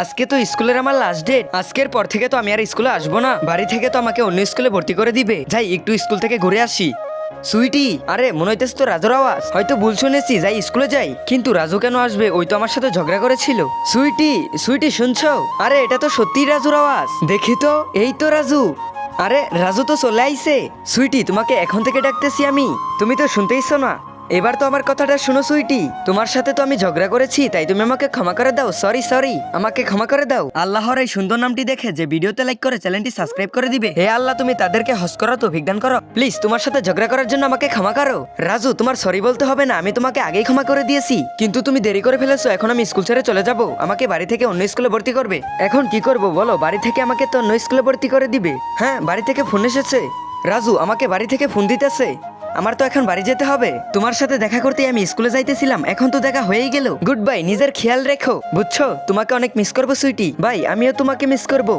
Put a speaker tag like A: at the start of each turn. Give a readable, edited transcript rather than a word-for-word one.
A: আজকে তো স্কুলের আমার লাস্ট ডেট। আজকের পর থেকে তো আমি আর স্কুলে আসবো না। বাড়ি থেকে তো আমাকে অন্য স্কুলে ভর্তি করে দিবে। যাই একটু স্কুল থেকে ঘুরে আসি। সুইটি, আরে মনে হইতেছে তো রাজুর আওয়াজ। হয়তো ভুল শুনেছি, যাই স্কুলে যাই। কিন্তু রাজু কেন আসবে? ওই তো আমার সাথে ঝগড়া করেছিল। সুইটি, সুইটি শুনছো? আরে এটা তো সত্যিই রাজুর আওয়াজ। দেখি তো, এই তো রাজু। আরে রাজু তো চলে আইছে। সুইটি, তোমাকে এখন থেকে ডাকতেছি আমি, তুমি তো শুনতেইছো না। এবার তো আমার কথাটা শুনো সুইটি, তোমার সাথে তো আমি ঝগড়া করেছি, তাই তুমি আমাকে ক্ষমা করে দাও। সরি সরি, আমাকে ক্ষমা করে দাও। আল্লাহর এই সুন্দর নামটি দেখে যে ভিডিওতে লাইক করে চ্যানেলটি সাবস্ক্রাইব করে দিবে, হে আল্লাহ তুমি তাদেরকে হজ করো, তো বিজ্ঞান করো। প্লিজ তোমার সাথে ঝগড়া করার জন্য আমাকে ক্ষমা করো। রাজু, তোমার সরি বলতে হবে না, আমি তোমাকে আগেই ক্ষমা করে দিয়েছি। কিন্তু তুমি দেরি করে ফেলেছো, এখন আমি স্কুল ছেড়ে চলে যাব। আমাকে বাড়ি থেকে অন্য স্কুলে ভর্তি করবে। এখন কি করব বলো? বাড়ি থেকে আমাকে তো অন্য স্কুলে ভর্তি করে দিবে। হ্যাঁ, বাড়ি থেকে ফোন এসেছে। রাজু আমাকে বাড়ি থেকে ফোন দিতেছে। আমার তো এখন বাড়ি যেতে হবে। তোমার সাথে দেখা করতে আমি স্কুলে যাইতেছিলাম, এখন তো দেখা হয়েই গেল। গুড বাই, নিজের খেয়াল রেখো, বুঝছো? তোমাকে অনেক মিস করবো সুইটি। বাই, আমিও তোমাকে মিস করবো।